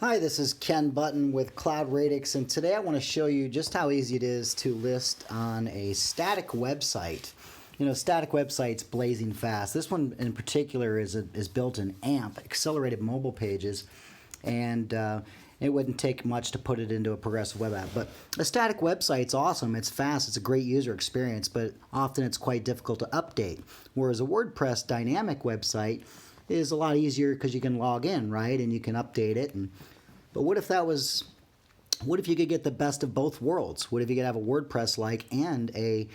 Hi, this is Ken Button with Cloud Radix, and today I want to show you just how easy it is to list on a static website. You know, static websites blazing fast. This one in particular is built in AMP, Accelerated Mobile Pages, and it wouldn't take much to put it into a progressive web app. But a static website's awesome. It's fast. It's a great user experience, but often it's quite difficult to update. Whereas a WordPress dynamic website is a lot easier because you can log in, right, and you can update it. But what if you could get the best of both worlds? What if you could have a WordPress-like and a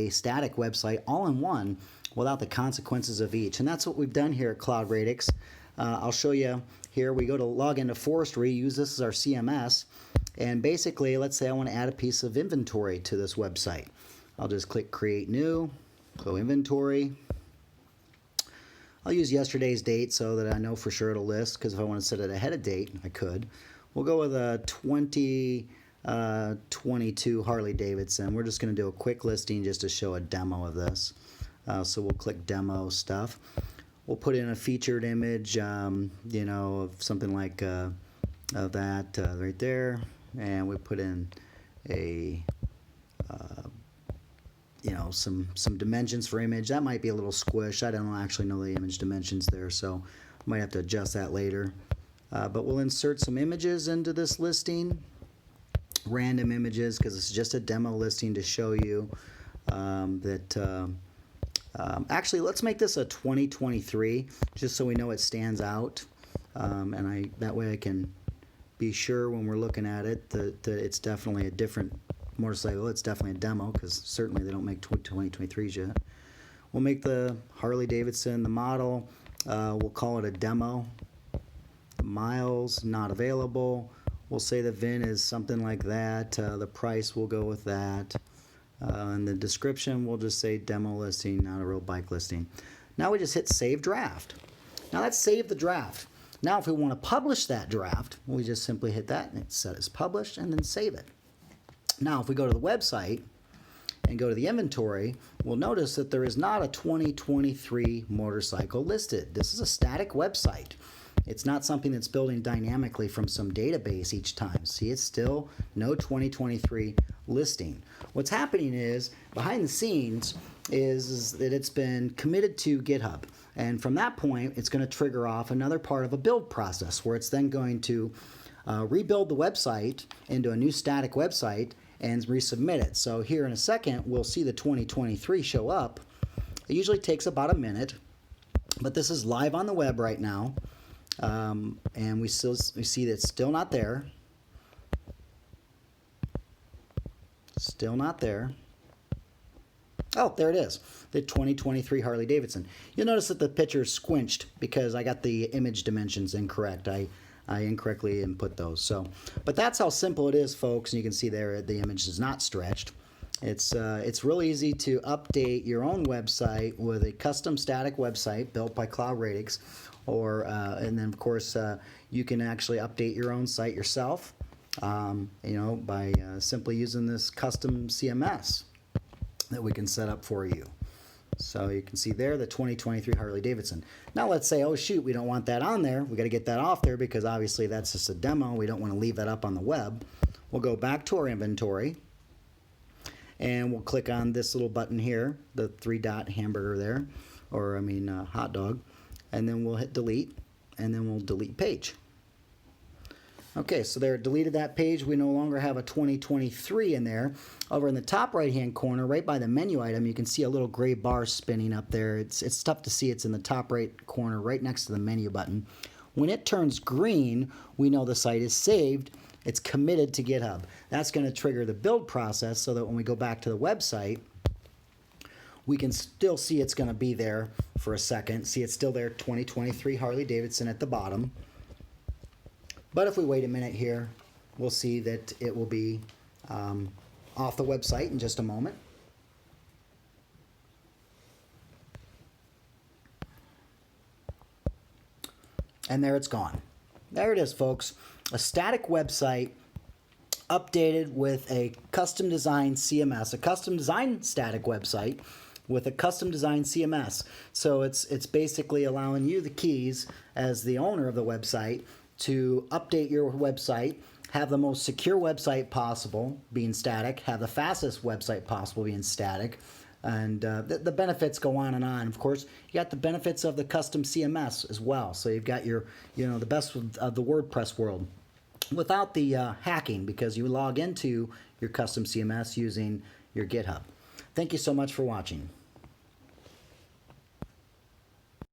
static website all in one without the consequences of each? And that's what we've done here at Cloud Radix. I'll show you here. We go to log into Forestry, use this as our CMS, and basically, let's say I want to add a piece of inventory to this website. I'll just click Create New, go Inventory. I'll use yesterday's date so that I know for sure it'll list, because if I want to set it ahead of date, I could. We'll go with a 2022 Harley Davidson. We're just going to do a quick listing just to show a demo of this. So we'll click Demo Stuff. We'll put in a featured image, you know, of something like that right there. And we put in a you know, some dimensions for image. That might be a little squish. I don't actually know the image dimensions there, so I might have to adjust that later. But we'll insert some images into this listing, random images, because it's just a demo listing to show you that actually, let's make this a 2023 just so we know it stands out, and that way I can be sure when we're looking at it that it's definitely a different motorcycle. It's definitely a demo, because certainly they don't make 2023s yet. We'll make the Harley Davidson the model. We'll call it a demo. Miles not available. We'll say the VIN is something like that. The price will go with that. And the description we'll just say demo listing, not a real bike listing. Now we just hit Save Draft. Now let's save the draft. Now if we want to publish that draft, we just simply hit that and it's set as published and then save it. Now, if we go to the website and go to the inventory, we'll notice that there is not a 2023 motorcycle listed. This is a static website. It's not something that's building dynamically from some database each time. See, it's still no 2023 listing. What's happening is, behind the scenes, is that it's been committed to GitHub. And from that point, it's going to trigger off another part of a build process where it's then going to rebuild the website into a new static website and resubmit it. So here in a second, we'll see the 2023 show up. It usually takes about a minute, but this is live on the web right now, and we see that it's still not there. Still not there. Oh, there it is, the 2023 Harley Davidson. You'll notice that the picture is squinched because I got the image dimensions incorrect. I incorrectly input those. But that's how simple it is, folks. And you can see there the image is not stretched. It's real easy to update your own website with a custom static website built by Cloud Radix, and then of course you can actually update your own site yourself, you know, by simply using this custom CMS that we can set up for you. So you can see there the 2023 Harley Davidson. Now let's say, oh shoot, we don't want that on there. We got to get that off there because obviously that's just a demo. We don't want to leave that up on the web. We'll go back to our inventory and we'll click on this little button here, the 3-dot hamburger there, or I mean hot dog, and then we'll hit delete, and then we'll delete page. Okay, so there, deleted that page. We no longer have a 2023 in there. Over in the top right-hand corner, right by the menu item, you can see a little gray bar spinning up there. It's tough to see. It's in the top right corner, right next to the menu button. When it turns green, we know the site is saved. It's committed to GitHub. That's going to trigger the build process so that when we go back to the website, we can still see it's going to be there for a second. See, it's still there, 2023 Harley Davidson at the bottom. But if we wait a minute here, we'll see that it will be off the website in just a moment. And there it's gone. There it is, folks. A static website updated with a custom designed CMS, a custom designed static website with a custom designed CMS. So it's basically allowing you the keys as the owner of the website to update your website, have the most secure website possible, being static, have the fastest website possible, being static, and the benefits go on and on. Of course, you got the benefits of the custom CMS as well. So you've got your, the best of the WordPress world without the hacking, because you log into your custom CMS using your GitHub. Thank you so much for watching.